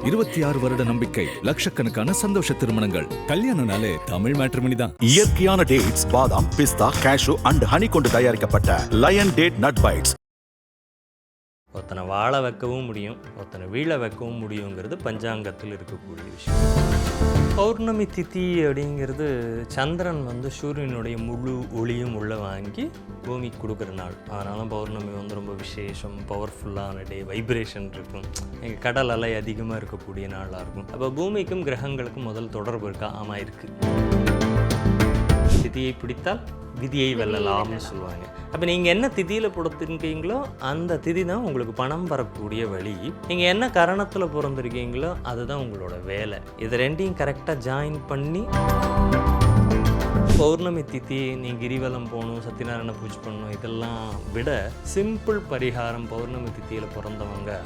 26 வருட நம்பிக்கை, லட்சக்கணக்கான சந்தோஷ திருமணங்கள். கல்யாணம்னாலே தமிழ் மேட்ரிமோனி தான். இயற்கையான டேட்ஸ், பாதாம், பிஸ்தா, கேஷு அண்ட் ஹனி கொண்டு தயாரிக்கப்பட்ட லயன் டேட் நட் பைட்ஸ். ஒருத்தனை வாழ வைக்கவும் முடியும், ஒருத்தனை வீழ வைக்கவும் முடியுங்கிறது பஞ்சாங்கத்தில் இருக்கக்கூடிய விஷயம். பௌர்ணமி திதி அப்படிங்கிறது சந்திரன் சூரியனுடைய முழு ஒளியும் உள்ளே வாங்கி பூமிக்கு கொடுக்குற நாள். அதனால பௌர்ணமி ரொம்ப விசேஷம், பவர்ஃபுல்லான டே, வைப்ரேஷன் இருக்கும், எங்கள் கடல் அலை அதிகமாக இருக்கக்கூடிய நாளாக இருக்கும். அப்போ பூமிக்கும் கிரகங்களுக்கும் முதல் தொடர்பு இருக்கா? ஆமாம், இருக்குது. திதியை பிடித்தால் விதியை வெல்லலாம்னு சொல்லுவாங்க. அப்போ நீங்கள் என்ன திதியில் பிறந்திருக்கீங்களோ அந்த திதி தான் உங்களுக்கு பணம் வரக்கூடிய வழி. நீங்கள் என்ன கரணத்தில் பிறந்திருக்கீங்களோ அதுதான் உங்களோட வேலை. இது ரெண்டையும் கரெக்டாக ஜாயின் பண்ணி பௌர்ணமி திதி நீ கிரிவலம் போகணும், சத்யநாராயண பூஜை பண்ணணும், இதெல்லாம் விட சிம்பிள் பரிகாரம். பௌர்ணமி திதியில் பிறந்தவங்க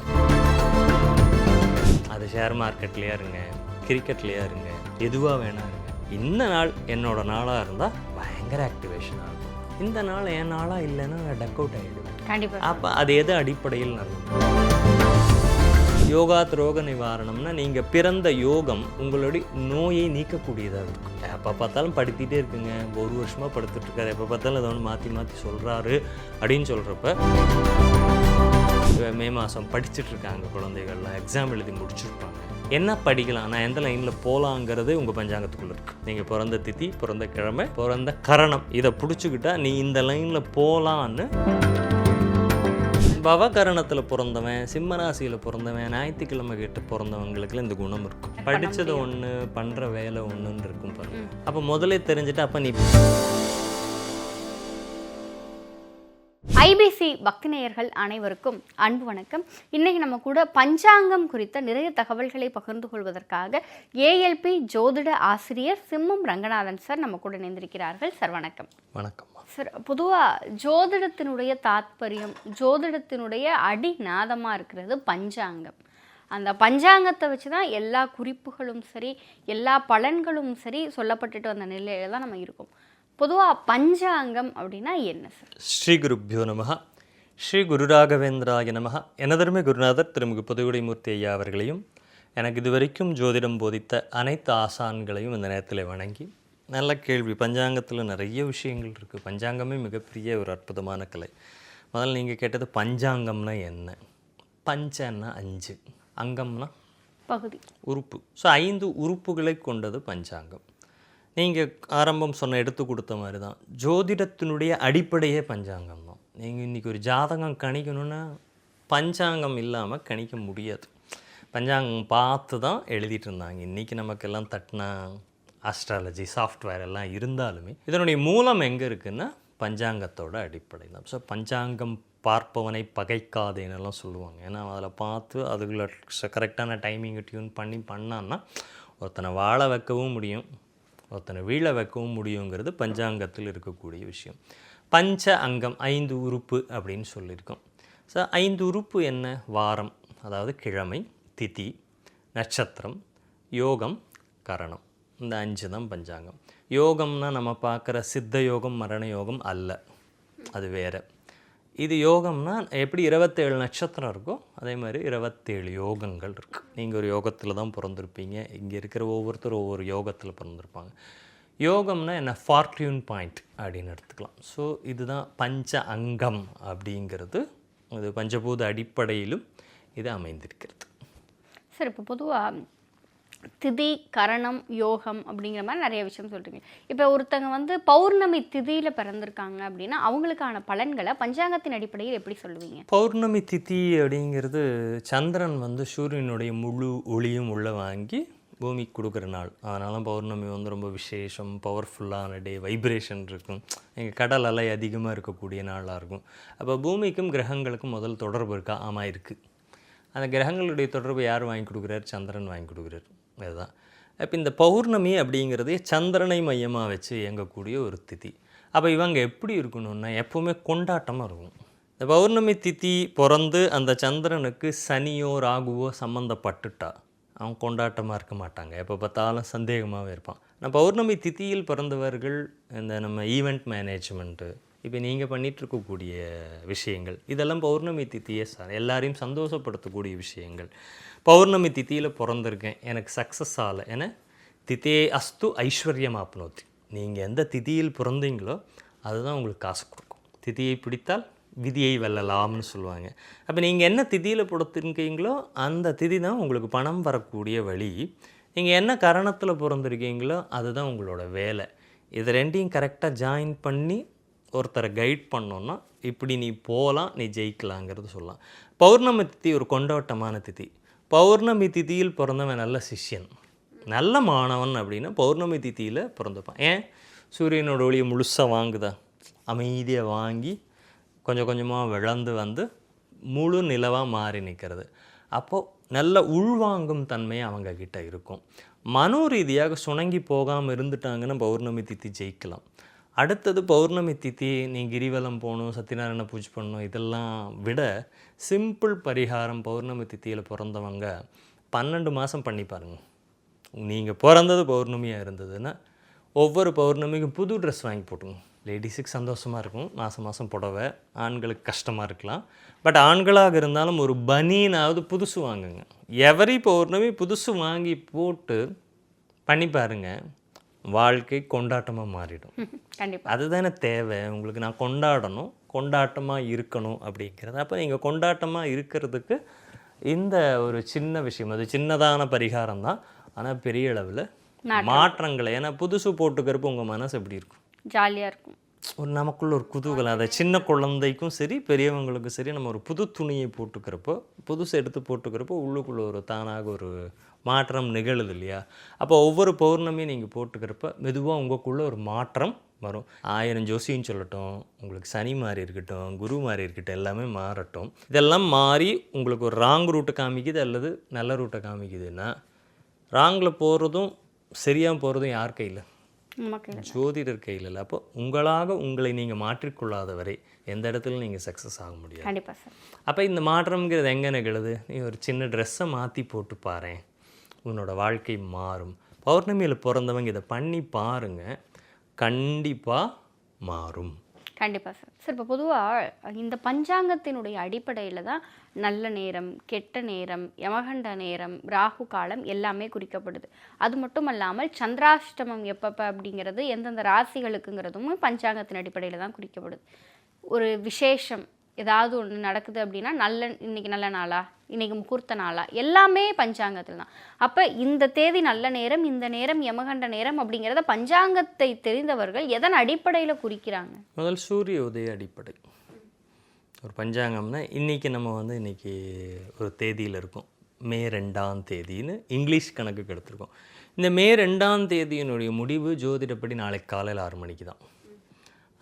அது ஷேர் மார்க்கெட்லேயா இருங்க, கிரிக்கெட்லேயா இருங்க, எதுவாக வேணா இருங்க. இந்த நாள் என்னோட நாளாக இருந்தால் பயங்கர ஆக்டிவேஷன் ஆகும். இந்த நாள் என் நாளாக இல்லைன்னா நான் டக் அவுட் ஆகிடுவேன் கண்டிப்பாக. அப்போ அது எது அடிப்படையில் நடக்கும்? யோகாத் ரோக நிவாரணம்னா நீங்கள் பிறந்த யோகம் உங்களுடைய நோயை நீக்கக்கூடியதாக இருக்கும். எப்போ பார்த்தாலும் படுத்திகிட்டே இருக்குங்க, ஒரு வருஷமாக படுத்துட்ருக்காரு, எப்போ பார்த்தாலும் அதை மாற்றி மாற்றி சொல்கிறாரு அப்படின்னு சொல்கிறப்ப மே மாதம் படிச்சுட்ருக்காங்க குழந்தைகள்லாம், எக்ஸாம் எழுதி முடிச்சிருப்பாங்க. என்ன படிக்கலாம், நான் எந்த லைனில் போகலாங்கிறது உங்கள் பஞ்சாங்கத்துக்குள்ளே இருக்குது. நீங்கள் பிறந்த திதி, பிறந்த கிழமை, பிறந்த கரணம், இதை பிடிச்சிக்கிட்டா நீ இந்த லைனில் போகலான்னு. பவகரணத்தில் பிறந்தவன், சிம்மராசியில் பிறந்தவன், ஞாயிற்றுக்கிழமை கேட்டு பிறந்தவங்களுக்குலாம் இந்த குணம் இருக்கும். படித்தது ஒன்று, பண்ணுற வேலை ஒன்றுன்னு இருக்கும் பாருங்க. அப்போ முதலே தெரிஞ்சுட்டு அப்போ நீ ஐபிசி பக்தி நேயர்கள் அனைவருக்கும் அன்பு வணக்கம். இன்னைக்கு நம்ம கூட பஞ்சாங்கம் குறித்த நிறைய தகவல்களை பகிர்ந்து கொள்வதற்காக ஏஎல்பி ஜோதிட ஆசிரியர் சிம்மம் ரங்கநாதன் சார் நம்ம கூட இணைந்திருக்கிறார்கள். சார் வணக்கம். வணக்கம் சார். பொதுவாக ஜோதிடத்தினுடைய தாத்பரியம், ஜோதிடத்தினுடைய அடிநாதமாக இருக்கிறது பஞ்சாங்கம். அந்த பஞ்சாங்கத்தை வச்சு தான் எல்லா குறிப்புகளும் சரி, எல்லா பலன்களும் சரி சொல்லப்பட்டுட்டு வந்த நிலையில தான் நம்ம இருக்கோம். பொதுவாக பஞ்சாங்கம் அப்படின்னா என்ன சார்? ஸ்ரீ குருப்யோ நமஹ, ஸ்ரீ குரு ராகவேந்திராய நமஹ. எனதருமை குருநாதர் திருமிகு புதுகுடிமூர்த்தி ஐயா அவர்களையும் எனக்கு இதுவரைக்கும் ஜோதிடம் போதித்த அனைத்து ஆசான்களையும் இந்த நேரத்தில் வணங்கி, நல்ல கேள்வி. பஞ்சாங்கத்தில் நிறைய விஷயங்கள் இருக்குது. பஞ்சாங்கமே மிகப்பெரிய ஒரு அற்புதமான கலை. முதல்ல நீங்கள் கேட்டது பஞ்சாங்கம்னா என்ன? பஞ்சன்னா 5, அங்கம்னா பகுதி, உறுப்பு. ஸோ 5 உறுப்புகளை கொண்டது பஞ்சாங்கம். நீங்கள் ஆரம்பம் சொன்ன எடுத்து கொடுத்த மாதிரி தான் ஜோதிடத்தினுடைய அடிப்படையே பஞ்சாங்கம் தான். நீங்கள் இன்றைக்கி ஒரு ஜாதகம் கணிக்கணுன்னா பஞ்சாங்கம் இல்லாமல் கணிக்க முடியாது. பஞ்சாங்கம் பார்த்து தான் எழுதிட்டு இருந்தாங்க. இன்றைக்கி நமக்கெல்லாம் தட்டினா ஆஸ்ட்ராலஜி சாஃப்ட்வேர் எல்லாம் இருந்தாலுமே இதனுடைய மூலம் எங்கே இருக்குன்னா பஞ்சாங்கத்தோட அடிப்படை தான். ஸோ பஞ்சாங்கம் பார்ப்பவனை பகைக்காதேன்னெல்லாம் சொல்லுவாங்க. ஏன்னா அதில் பார்த்து அதுக்குள்ள கரெக்டான டைமிங்கை டியூன் பண்ணான்னா ஒருத்தனை வாழ வைக்கவும் முடியும், ஒருத்தனை வீழ வைக்கவும் முடியுங்கிறது பஞ்சாங்கத்தில் இருக்கக்கூடிய விஷயம். பஞ்ச அங்கம் 5 உறுப்பு அப்படின்னு சொல்லியிருக்கோம். ஸோ 5 உறுப்பு என்ன? வாரம், அதாவது கிழமை, திதி, நட்சத்திரம், யோகம், கரணம். இந்த 5 தான் பஞ்சாங்கம். யோகம்னா நம்ம பார்க்குற சித்த யோகம், மரண யோகம் அல்ல, அது வேறு. இது யோகம்னா எப்படி 27 நட்சத்திரம் இருக்கோ அதே மாதிரி 27 யோகங்கள் இருக்குது. நீங்கள் ஒரு யோகத்தில் தான் பிறந்திருப்பீங்க. இங்கே இருக்கிற ஒவ்வொருத்தரும் ஒவ்வொரு யோகத்தில் பிறந்திருப்பாங்க. யோகம்னா என்ன? ஃபார்ட்யூன் பாயிண்ட் அப்படின்னு எடுத்துக்கலாம். ஸோ இதுதான் பஞ்ச அங்கம் அப்படிங்கிறது. இது பஞ்சபூத அடிப்படையிலும் இது அமைந்திருக்கிறது. சார், இப்போ பொதுவாக திதி, கரணம், யோகம் அப்படிங்கிற மாதிரி நிறைய விஷயம் சொல்கிறீங்க. இப்போ ஒருத்தங்க பௌர்ணமி திதியில் பிறந்திருக்காங்க அப்படின்னா அவங்களுக்கான பலன்களை பஞ்சாங்கத்தின் அடிப்படையில் எப்படி சொல்லுவீங்க? பௌர்ணமி திதி அப்படிங்கிறது சந்திரன் சூரியனுடைய முழு ஒளியும் உள்ளே வாங்கி பூமிக்கு கொடுக்குற நாள். அதனால பௌர்ணமி ரொம்ப விசேஷம், பவர்ஃபுல்லான டே, வைப்ரேஷன் இருக்கும், எங்கள் கடல் அலை அதிகமாக இருக்கக்கூடிய நாளாக இருக்கும். அப்போ பூமிக்கும் கிரகங்களுக்கும் முதல் தொடர்பு இருக்கா? ஆமாம், இருக்குது. அந்த கிரகங்களுடைய தொடர்பு யார் வாங்கி கொடுக்குறாரு? சந்திரன் வாங்கி கொடுக்குறாரு. அதுதான். இப்போ இந்த பௌர்ணமி அப்படிங்கிறதே சந்திரனை மையமாக வச்சு இயங்கக்கூடிய ஒரு திதி. அப்போ இவங்க எப்படி இருக்கணும்னா எப்போவுமே கொண்டாட்டமாக இருக்கும். இந்த பௌர்ணமி திதி பிறந்து அந்த சந்திரனுக்கு சனியோ ராகுவோ சம்மந்தப்பட்டுட்டா அவன் கொண்டாட்டமாக இருக்க மாட்டாங்க. எப்போ பார்த்தாலும் சந்தேகமாகவே இருப்பான். நான் பௌர்ணமி திதியில் பிறந்தவர்கள் இந்த நம்ம ஈவெண்ட் மேனேஜ்மெண்ட்டு, இப்போ நீங்கள் பண்ணிகிட்ருக்கக்கூடிய விஷயங்கள் இதெல்லாம் பௌர்ணமி திதியே சார் எல்லாரையும் சந்தோஷப்படுத்தக்கூடிய விஷயங்கள். பௌர்ணமி திதியில் பிறந்திருக்கேன், எனக்கு சக்ஸஸ் ஆகலை, ஏன்னா திதே அஸ்து ஐஸ்வர்யம் ஆப்னோத்தி. நீங்கள் எந்த திதியில் பிறந்தீங்களோ அதுதான் உங்களுக்கு காசு கொடுக்கும். திதியை பிடித்தால் விதியை வெல்லலாம்னு சொல்லுவாங்க. அப்போ நீங்கள் என்ன திதியில் பிறந்திருக்கீங்களோ அந்த திதி தான் உங்களுக்கு பணம் வரக்கூடிய வழி. நீங்கள் என்ன கரணத்தில் பிறந்திருக்கீங்களோ அதுதான் உங்களோட வேலை. இது ரெண்டையும் கரெக்டாக ஜாயின் பண்ணி ஒருத்தரை கைட் பண்ணோன்னா இப்படி நீ போகலாம், நீ ஜெயிக்கலாங்கிறது சொல்லலாம். பௌர்ணமி திதி ஒரு கொண்டாட்டமான திதி. பௌர்ணமி திதியில் பிறந்தவன் நல்ல சிஷ்யன், நல்ல மாணவன் அப்படின்னா பௌர்ணமி திதியில் பிறந்துப்பான். ஏன்? சூரியனோட ஒளியை முழுசாக வாங்குதா, அமைதியாக வாங்கி கொஞ்சம் கொஞ்சமாக விளந்து வந்து முழு நிலவாக மாறி நிற்கிறது. அப்போது நல்ல உள்வாங்கும் தன்மை அவங்கக்கிட்ட இருக்கும். மனோ ரீதியாக சுணங்கி போகாமல் இருந்துட்டாங்கன்னா பௌர்ணமி திதி ஜெயிக்கலாம். அடுத்தது பௌர்ணமி திதி நீ கிரிவலம் போகணும், சத்யநாராயண பூஜை பண்ணணும், இதெல்லாம் விட சிம்பிள் பரிகாரம். பௌர்ணமி திதியில் பிறந்தவங்க 12 மாதம் பண்ணி பாருங்கள். நீங்கள் பிறந்தது பௌர்ணமியாக இருந்ததுன்னா ஒவ்வொரு பௌர்ணமிக்கும் புது ட்ரெஸ் வாங்கி போட்டுங்க. லேடிஸுக்கு சந்தோஷமாக இருக்கும், மாதம் மாதம் புடவை. ஆண்களுக்கு கஷ்டமாக இருக்கலாம், பட் ஆண்களாக இருந்தாலும் ஒரு பனியனாவது புதுசு வாங்குங்க. எவரி பௌர்ணமி புதுசு வாங்கி போட்டு பண்ணி பாருங்கள், வாழ்க்கை கொண்டாட்டமாக மாறிடும். கண்டிப்பாக அதுதானே தேவை உங்களுக்கு. நான் கொண்டாடணும், கொண்டாட்டமாக இருக்கணும் அப்படிங்கிறது. அப்போ நீங்கள் கொண்டாட்டமாக இருக்கிறதுக்கு இந்த ஒரு சின்ன விஷயம், அது சின்னதான பரிகாரம் தான், ஆனால் பெரிய அளவில் மாற்றங்களை. ஏன்னா புதுசு போட்டுக்கிறப்ப உங்கள் மனசு எப்படி இருக்கும்? ஜாலியாக இருக்கும். ஒரு நமக்குள்ள ஒரு குதூகலம். அதை சின்ன குழந்தைக்கும் சரி பெரியவங்களுக்கும் சரி, நம்ம ஒரு புது துணியை போட்டுக்கிறப்போ, புதுசு எடுத்து போட்டுக்கிறப்போ உள்ளுக்குள்ளே ஒரு தானாக ஒரு மாற்றம் நிகழுது இல்லையா? அப்போ ஒவ்வொரு பௌர்ணமியும் நீங்கள் போட்டுக்கிறப்ப மெதுவாக உங்களுக்குள்ளே ஒரு மாற்றம் வரும். 1000 ஜோசியும் சொல்லட்டும், உங்களுக்கு சனி மாறி இருக்கட்டும், குரு மாறி இருக்கட்டும், எல்லாமே மாறட்டும். இதெல்லாம் மாறி உங்களுக்கு ஒரு ராங் ரூட்டை காமிக்குது அல்லது நல்ல ரூட்டை காமிக்குதுன்னா, ராங்கில் போகிறதும் சரியாக போகிறதும் யார் கையில்? ஜோதிடர் கையில் இல்லை. அப்போ உங்களாக உங்களை நீங்கள் மாற்றிக்கொள்ளாத வரை எந்த இடத்துல நீங்கள் சக்ஸஸ் ஆக முடியாது. கண்டிப்பாக சார். அப்போ இந்த மாற்றம்ங்கிறது எங்கே நிகழுது? நீ ஒரு சின்ன ட்ரெஸ்ஸை மாற்றி போட்டு பாரு, உன்னோட வாழ்க்கை மாறும். பௌர்ணமியில் பிறந்தவங்க இதை பண்ணி பாருங்கள், கண்டிப்பாக மாறும். கண்டிப்பாக சார். சார் இப்போ பொதுவாக இந்த பஞ்சாங்கத்தினுடைய அடிப்படையில் தான் நல்ல நேரம், கெட்ட நேரம், யமகண்ட நேரம், ராகு காலம் எல்லாமே குறிக்கப்படுது. அது மட்டும் இல்லாமல் சந்திராஷ்டமம் எப்பப்போ அப்படிங்கிறது எந்தெந்த ராசிகளுக்குங்கிறதும் பஞ்சாங்கத்தின் அடிப்படையில் தான் குறிக்கப்படுது. ஒரு விசேஷம் ஏதாவது ஒன்று நடக்குது அப்படின்னா இன்னைக்கு நல்ல நாளா, இன்னைக்கு முகூர்த்த நாளா, எல்லாமே பஞ்சாங்கத்தில் தான். அப்போ இந்த தேதி நல்ல நேரம், இந்த நேரம் யமகண்ட நேரம் அப்படிங்கிறத பஞ்சாங்கத்தை தெரிந்தவர்கள் எதன் அடிப்படையில் குறிக்கிறாங்க? முதல் சூரிய உதய அடிப்படை. ஒரு பஞ்சாங்கம்னா இன்றைக்கி நம்ம இன்றைக்கி ஒரு தேதியில் இருக்கோம், மே 2ஆம் தேதின்னு இங்கிலீஷ் கணக்குக்கு எடுத்திருக்கோம். இந்த மே 2ஆம் தேதியினுடைய முடிவு ஜோதிடப்படி நாளைக்கு காலையில் 6 மணிக்கு தான்.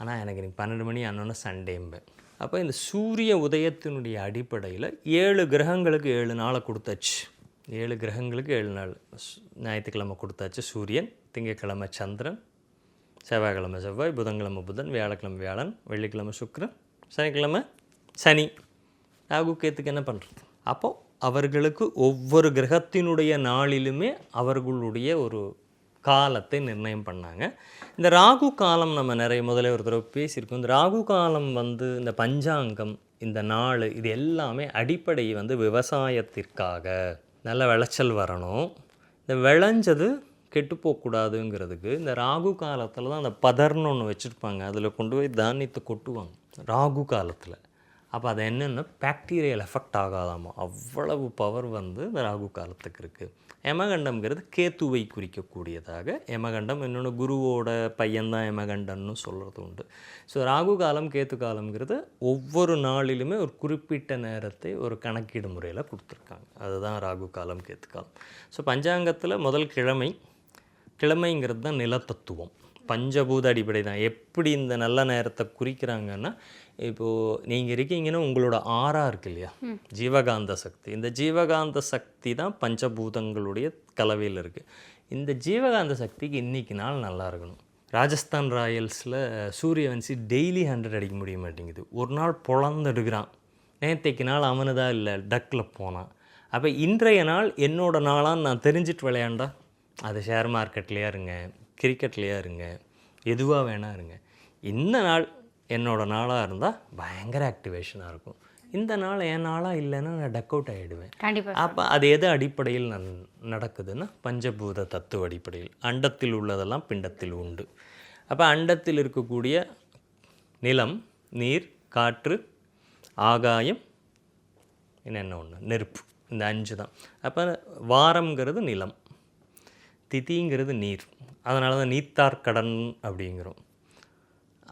ஆனால் எனக்கு இன்றைக்கி 12 மணி ஆனோன்னா சண்டேம்பேன். அப்போ இந்த சூரிய உதயத்தினுடைய அடிப்படையில் 7 கிரகங்களுக்கு 7 நாளை கொடுத்தாச்சு. 7 கிரகங்களுக்கு 7 நாள். ஞாயிற்றுக்கிழமை கொடுத்தாச்சு சூரியன், திங்கட்கிழமை சந்திரன், செவ்வாய்க்கிழமை செவ்வாய், புதன்கிழமை புதன், வியாழக்கிழமை வியாழன், வெள்ளிக்கிழமை சுக்கிரன், சனிக்கிழமை சனி. ராகு கேத்துக்கு என்ன பண்ணுறது? அப்போது அவர்களுக்கு ஒவ்வொரு கிரகத்தினுடைய நாளிலுமே அவர்களுடைய ஒரு காலத்தை நிர்ணயம் பண்ணாங்க. இந்த ராகு காலம் நம்ம நிறைய முதல்ல ஒரு தடவை பேசியிருக்கோம். இந்த ராகு காலம் இந்த பஞ்சாங்கம், இந்த நாள், இது எல்லாமே அடிப்படை விவசாயத்திற்காக நல்ல விளைச்சல் வரணும். இந்த விளைஞ்சது கெட்டுப்போகக்கூடாதுங்கிறதுக்கு இந்த ராகு காலத்தில் தான் அந்த பதர்னு ஒன்று வச்சுருப்பாங்க, அதில் கொண்டு போய் தானியத்தை கொட்டுவாங்க ராகு காலத்தில். அப்போ அது என்னென்னா பாக்டீரியல் எஃபெக்ட் ஆகாதாமா, அவ்வளவு பவர் இந்த ராகு காலத்துக்கு இருக்குது. யமகண்டம்ங்கிறது கேத்துவை குறிக்கக்கூடியதாக. யமகண்டம் இன்னொன்று குருவோட பையன்தான் யமகண்டன்னு சொல்கிறது உண்டு. ஸோ ராகு காலம் கேத்து காலம்ங்கிறது ஒவ்வொரு நாளிலுமே ஒரு குறிப்பிட்ட நேரத்தை ஒரு கணக்கீடு முறையில் கொடுத்துருக்காங்க. அதுதான் ராகு காலம் கேத்து காலம். ஸோ பஞ்சாங்கத்தில் முதல் கிழமைங்கிறது தான் நிலத்தத்துவம், பஞ்சபூத அடிப்படை தான். எப்படி இந்த நல்ல நேரத்தை குறிக்கிறாங்கன்னா, இப்போது நீங்கள் இருக்கீங்கன்னா உங்களோட ஆறா இருக்கு இல்லையா, ஜீவகாந்த சக்தி. இந்த ஜீவகாந்த சக்தி தான் பஞ்சபூதங்களுடைய கலவையில் இருக்குது. இந்த ஜீவகாந்த சக்திக்கு இன்றைக்கி நாள் நல்லா இருக்கணும். ராஜஸ்தான் ராயல்ஸில் சூரியவன்சி டெய்லி 100 அடிக்க முடிய மாட்டேங்குது. ஒரு நாள் பொழந்தெடுக்கிறான், நேற்றைக்கு நாள் அவனுதான் இல்லை டக்கில் போனான். அப்போ இன்றைய நாள் என்னோட நாளான்னு நான் தெரிஞ்சிட்டு விளையாண்டா, அது ஷேர் மார்க்கெட்லேயா இருங்க, கிரிக்கெட்லேயா இருங்க, எதுவாக வேணா இருங்க, இந்த நாள் என்னோட நாளாக இருந்தால் பயங்கர ஆக்டிவேஷனாக இருக்கும். இந்த நாள் என் நாளாக இல்லைன்னா நான் டக் அவுட் ஆகிடுவேன். கண்டிப்பா அப்போ அது எது அடிப்படையில் நடக்குதுன்னா பஞ்சபூத தத்துவ அடிப்படையில். அண்டத்தில் உள்ளதெல்லாம் பிண்டத்தில் உண்டு. அப்போ அண்டத்தில் இருக்கக்கூடிய நிலம், நீர், காற்று, ஆகாயம், என்னென்ன ஒன்று நெருப்பு, இந்த 5 தான். அப்போ வாரம்ங்கிறது நிலம், திதிங்கிறது நீர், அதனால தான் நீத்தார்கடன் அப்படிங்கிறோம்.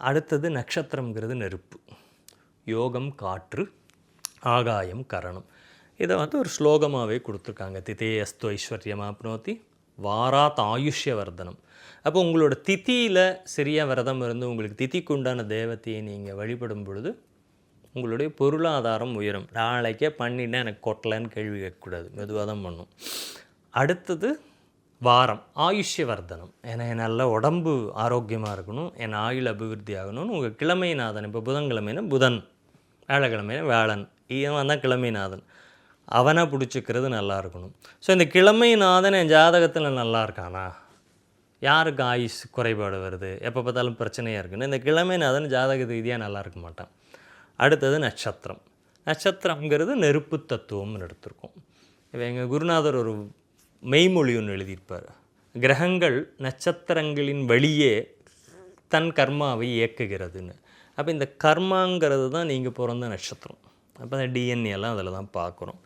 அடுத்தது நட்சத்திரங்கிறது நெருப்பு, யோகம் காற்று, ஆகாயம் கரணம். இதை வந்து ஒரு ஸ்லோகமாகவே கொடுத்துருக்காங்க. திதே அஸ்து ஐஸ்வர்யமாப்னோதி வாராத் ஆயுஷ்யவர்தனம். அப்போ உங்களோட திதியில் சரியாக விரதம் இருந்து உங்களுக்கு திதிக்கு உண்டான தேவத்தையை நீங்கள் வழிபடும் பொழுது உங்களுடைய பொருளாதாரம் உயரும். நாளைக்கே பண்ணிட்டேன் எனக்கு கொட்டலைன்னு கேள்வி கேட்கக்கூடாது, மெதுவாக தான் பண்ணும். அடுத்தது வாரம், ஆயுஷ்யவர்தனம். ஏன்னா நல்ல உடம்பு ஆரோக்கியமாக இருக்கணும், என் ஆயுள் அபிவிருத்தி ஆகணும்னு உங்கள் கிழமைநாதன். இப்போ புதன்கிழமைனா புதன், வியாழக்கிழமைனா வேளன், இவன் தான் கிழமைநாதன், அவனை பிடிச்சிக்கிறது நல்லா இருக்கணும். ஸோ இந்த கிழமைநாதன் என் ஜாதகத்தில் நல்லா இருக்கானா? யாருக்கு ஆயுஷ் குறைபாடு வருது, எப்போ பார்த்தாலும் பிரச்சனையாக இருக்குன்னு இந்த கிழமைநாதன் ஜாதக ரீதியாக நல்லா இருக்க மாட்டான். அடுத்தது நட்சத்திரம். நட்சத்திரங்கிறது நெருப்பு தத்துவம்னு எடுத்திருக்கோம். இப்போ எங்கள் குருநாதர் ஒரு மெய்மொழி ஒன்று எழுதியிருப்பார். கிரகங்கள் நட்சத்திரங்களின் வழியே தன் கர்மாவை இயக்குகிறதுன்னு. அப்போ இந்த கர்மாங்கிறது தான் நீங்கள் பிறந்த நட்சத்திரம். அப்போ அந்த டிஎன்ஏ எல்லாம் அதில் தான் பார்க்குறோம்.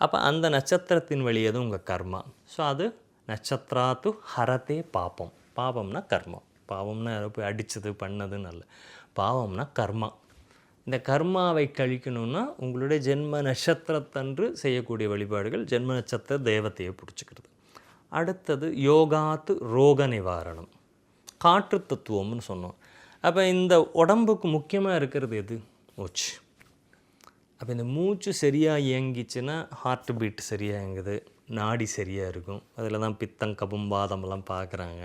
அப்போ அந்த நட்சத்திரத்தின் வழியே தான் உங்கள் கர்மா. ஸோ அது நட்சத்திராத்து ஹரத்தே பாபம். பாபம்னா கர்மா. பாவம்னா யாரோ போய் அடித்தது பண்ணதுன்னு அல்ல, பாவம்னா கர்மா. இந்த கர்மாவை கழிக்கணும்னா உங்களுடைய ஜென்ம நட்சத்திரத்தன்று செய்யக்கூடிய வழிபாடுகள், ஜென்ம நட்சத்திர தேவத்தையை பிடிச்சிக்கிறது. அடுத்தது யோகாத்து ரோக நிவாரணம், காற்று தத்துவம்னு சொன்னோம். அப்போ இந்த உடம்புக்கு முக்கியமாக இருக்கிறது எது? மூச்சு. அப்போ இந்த மூச்சு சரியாக இயங்கிச்சுன்னா ஹார்ட் பீட் சரியாக இயங்குது, நாடி சரியாக இருக்கும். அதில் தான் பித்தம் கபம் வாதமெல்லாம் பார்க்குறாங்க.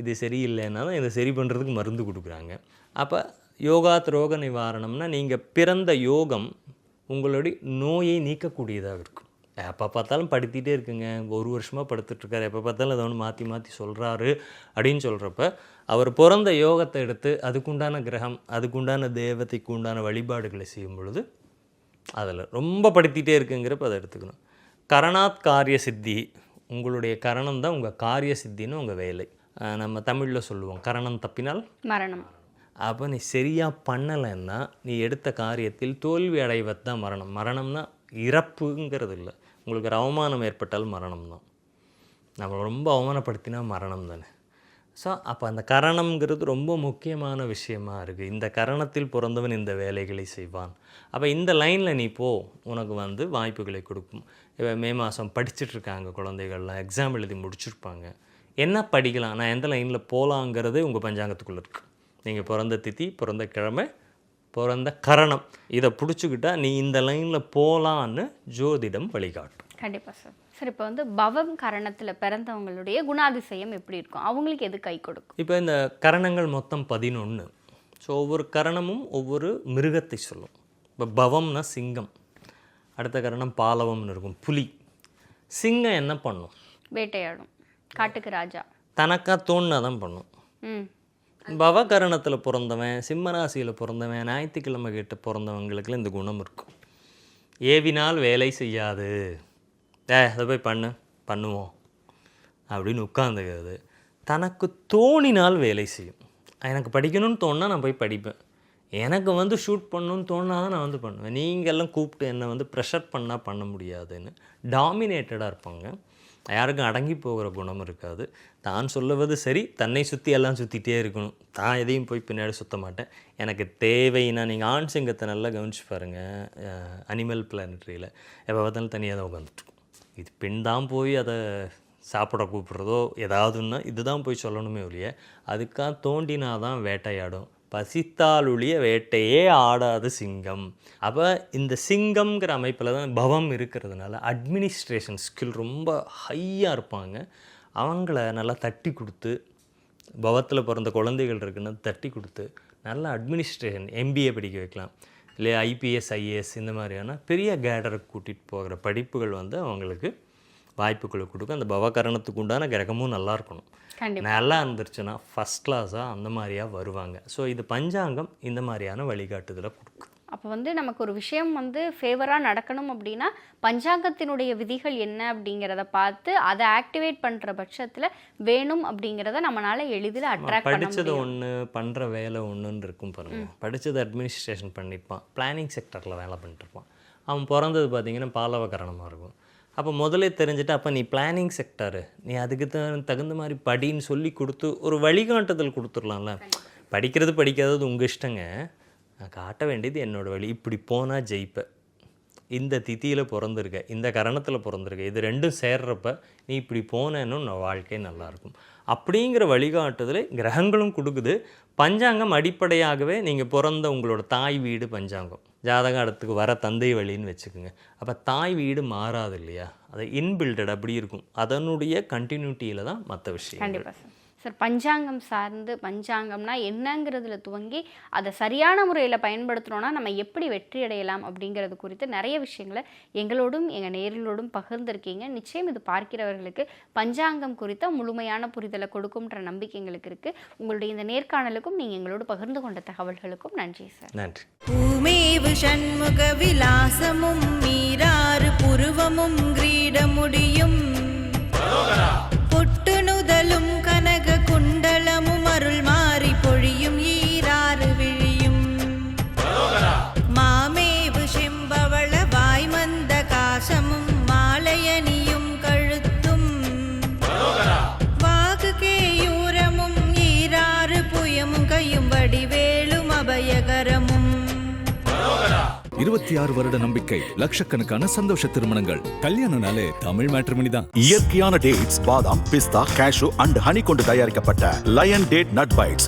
இது சரியில்லைன்னா தான் இதை சரி பண்ணுறதுக்கு மருந்து கொடுக்குறாங்க. அப்போ யோகாத் ரோக நிவாரணம்னா நீங்கள் பிறந்த யோகம் உங்களுடைய நோயை நீக்கக்கூடியதாக இருக்கும். எப்போ பார்த்தாலும் படுத்திகிட்டே இருக்குங்க, 1 வருஷமாக படுத்துட்ருக்காரு, எப்போ பார்த்தாலும் அதை ஒன்று மாற்றி மாற்றி சொல்கிறாரு அப்படின்னு சொல்கிறப்ப அவர் பிறந்த யோகத்தை எடுத்து அதுக்குண்டான கிரகம், அதுக்குண்டான தேவதைக்கு உண்டான வழிபாடுகளை செய்யும் பொழுது அதில் ரொம்ப படுத்திகிட்டே இருக்குங்கிறப்ப அதை எடுத்துக்கணும். கரணாத் காரிய சித்தி. உங்களுடைய கரணம் தான் உங்கள் காரிய சித்தின்னு உங்கள் வேலை. நம்ம தமிழில் சொல்லுவோம், கரணம் தப்பினால் மரணம். அப்போ நீ சரியாக பண்ணலைன்னா நீ எடுத்த காரியத்தில் தோல்வி அடைவது தான் மரணம். மரணம்னா இறப்புங்கிறது இல்லை. உங்களுக்கு ஒரு அவமானம் ஏற்பட்டால் மரணம் தான். நம்ம ரொம்ப அவமானப்படுத்தினா மரணம் தானே. ஸோ அப்போ அந்த கரணம்ங்கிறது ரொம்ப முக்கியமான விஷயமா இருக்குது. இந்த கரணத்தில் பிறந்தவன் இந்த வேலைகளை செய்வான். அப்போ இந்த லைனில் நீ போ, உனக்கு வந்து வாய்ப்புகளை கொடுக்கும். இப்போ மே மாதம் படிச்சுட்ருக்காங்க குழந்தைகள்லாம், எக்ஸாம் எழுதி முடிச்சிருப்பாங்க. என்ன படிக்கலாம், நான் எந்த லைனில் போகலாங்கிறதே உங்கள் பஞ்சாங்கத்துக்குள்ளே இருக்குது. நீங்கள் பிறந்த திதி, பிறந்த கிழமை, பிறந்த கரணம், இதை பிடிச்சிக்கிட்டா நீ இந்த லைனில் போகலான்னு ஜோதிடம் வழிகாட்டும். கண்டிப்பாக சார். சார் இப்போ வந்து பவம் கரணத்தில் பிறந்தவங்களுடைய குணாதிசயம் எப்படி இருக்கும், அவங்களுக்கு எது கை கொடுக்கும்? இப்போ இந்த கரணங்கள் மொத்தம் 11. ஸோ ஒவ்வொரு கரணமும் ஒவ்வொரு மிருகத்தை சொல்லும். இப்போ பவம்னா சிங்கம், அடுத்த கரணம் பாலவம்னு இருக்கும், புலி. சிங்கம் என்ன பண்ணும்? வேட்டையாடும், காட்டுக்கு ராஜா. தனக்காக தோணுனா தான் பண்ணும். பவகரணத்தில் பிறந்தவன், சிம்மராசியில் பிறந்தவன், ஞாயிற்றுக்கிழமை கிட்ட பிறந்தவங்களுக்குலாம் இந்த குணம் இருக்கும். ஏவினால் வேலை செய்யாது, அதை போய் பண்ணுவோம் அப்படின்னு உட்காந்துக்கிறது. தனக்கு தோணினால் வேலை செய்யும். எனக்கு படிக்கணும்னு தோணுனா நான் போய் படிப்பேன், எனக்கு வந்து ஷூட் பண்ணணும்னு தோணுனா தான் நான் வந்து பண்ணுவேன். நீங்கள்லாம் கூப்பிட்டு என்னை வந்து ப்ரெஷர் பண்ணால் பண்ண முடியாதுன்னு டாமினேட்டடாக இருப்பாங்க. யாருக்கும் அடங்கி போகிற குணம் இருக்காது. தான் சொல்லுவது சரி, தன்னை சுற்றி எல்லாம் சுற்றிகிட்டே இருக்கணும். தான் எதையும் போய் பின்னாடி சுற்ற மாட்டேன். எனக்கு தேவைன்னா நீங்கள் ஆண் சிங்கத்தை நல்லா கவனிச்சு பாருங்கள். அனிமல் பிளானட்ரியில் எப்போ பார்த்தாலும் தனியாக தான் உட்காந்துட்ருக்கும். இது பெண் தான் போய் அதை சாப்பிட கூப்பிட்றதோ ஏதாவதுன்னா இதுதான் போய் சொல்லணுமே ஒழிய, அதுக்காக தோண்டினா தான் வேட்டையாடும். பசித்தால் ஒழிய வேட்டையே ஆடாது சிங்கம். அப்போ இந்த சிங்கம்ங்கிற அமைப்பில் தான் பவம் இருக்கிறதுனால அட்மினிஸ்ட்ரேஷன் ஸ்கில் ரொம்ப ஹையாக இருப்பாங்க. அவங்கள நல்லா தட்டி கொடுத்து, பவத்தில் பிறந்த குழந்தைகள் இருக்குன்னு தட்டி கொடுத்து நல்லா அட்மினிஸ்ட்ரேஷன் எம்பிஏ படிக்க வைக்கலாம், இல்லையா ஐபிஎஸ் ஐஏஎஸ் இந்த மாதிரியான பெரிய கேடருக்கு கூட்டிகிட்டு போகிற படிப்புகள் வந்து அவங்களுக்கு வாய்ப்புகளை கொடுக்கும். அந்த பவகரணத்துக்கு உண்டான கிரகமும் நல்லா இருக்கணும். நல்லா இருந்துருச்சுன்னா ஃபஸ்ட் கிளாஸாக அந்த மாதிரியாக வருவாங்க. ஸோ இது பஞ்சாங்கம் இந்த மாதிரியான வழிகாட்டுதலை கொடுக்கும். அப்போ வந்து நமக்கு ஒரு விஷயம் வந்து ஃபேவராக நடக்கணும் அப்படின்னா பஞ்சாங்கத்தினுடைய விதிகள் என்ன அப்படிங்கிறத பார்த்து அதை ஆக்டிவேட் பண்ணுற பட்சத்தில் வேணும் அப்படிங்கிறத நம்மளால் எளிதில் அட்ராக்ட் பண்ண படித்தது முடியும். ஒன்று பண்ணுற வேலை ஒன்றுன்னு இருக்கும் பாருங்க. படித்தது அட்மினிஸ்ட்ரேஷன் பண்ணிப்பான், பிளானிங் செக்டரில் வேலை பண்ணிட்டுருப்பான். அவன் பிறந்தது பார்த்தீங்கன்னா பாலவகரணமாக இருக்கும். அப்போ முதலே தெரிஞ்சுட்டு அப்போ நீ பிளானிங் செக்டரு, நீ அதுக்கு தகுந்த மாதிரி படின்னு சொல்லி கொடுத்து ஒரு வழிகாட்டுதல் கொடுத்துடலாம்ல. படிக்கிறது படிக்காதது உங்கள் இஷ்டங்க, நான் காட்ட வேண்டியது என்னோடய வழி. இப்படி போனால் ஜெயிப்ப, இந்த திதியில் பிறந்திருக்க, இந்த கரணத்தில் பிறந்திருக்க, இது ரெண்டும் சேர்றப்ப நீ இப்படி போனேன்னு உன் வாழ்க்கை நல்லாயிருக்கும் அப்படிங்கிற வழிகாட்டுதலை கிரகங்களும் கொடுக்குது. பஞ்சாங்கம் அடிப்படையாகவே நீங்கள் பிறந்த உங்களோட தாய் வீடு பஞ்சாங்கம், ஜாதக இடத்துக்கு வர தந்தை வழின்னு வச்சுக்கோங்க. அப்போ தாய் வீடு மாறாது இல்லையா, அது இன்பில்டட் அப்படி இருக்கும். அதனுடைய கண்டினியூட்டியில் தான் மற்ற விஷயம். கண்டிப்பாக சார். சார், பஞ்சாங்கம் சார்ந்து பஞ்சாங்கம்னா என்னங்கிறதுல துவங்கி அதை சரியான முறையில் பயன்படுத்தினோன்னா நம்ம எப்படி வெற்றி அடையலாம் அப்படிங்கிறது குறித்து நிறைய விஷயங்களை எங்களோடும் எங்கள் நேர்களோடும் பகிர்ந்திருக்கீங்க. நிச்சயம் இது பார்க்கிறவர்களுக்கு பஞ்சாங்கம் குறித்த முழுமையான புரிதலை கொடுக்கும்ன்ற நம்பிக்கை எங்களுக்கு இருக்குது. உங்களுடைய இந்த நேர்காணலுக்கும் நீங்கள் எங்களோடு பகிர்ந்து கொண்ட தகவல்களுக்கும் நன்றி சார். நன்றி. பூமேவு ஷண்முக விலாசமும் மீராறு புருவமும் கிரீடமுடியும் பொட்டுணுதலும் கனக குண்டலமும் அருள் மாறி பொழியும் ஈராறு விழியும் மாமேவு செம்பவள வாய்மந்த காசமும் மாலையணியும் கழுத்தும் வாகு கேயூரமும் ஈராறு புயமும் கையும் வடிவேலும் அபயகரமும் 26 வருட நம்பிக்கை, லட்சக்கணக்கான சந்தோஷ திருமணங்கள். கல்யாணம்னாலே தமிழ் மேட்ரிமனி தான். இயற்கையான டேட்ஸ், பாதாம், பிஸ்தா, கேஷு அண்ட் ஹனி கொண்டு தயாரிக்கப்பட்ட லயன் டேட் நட் பைட்ஸ்.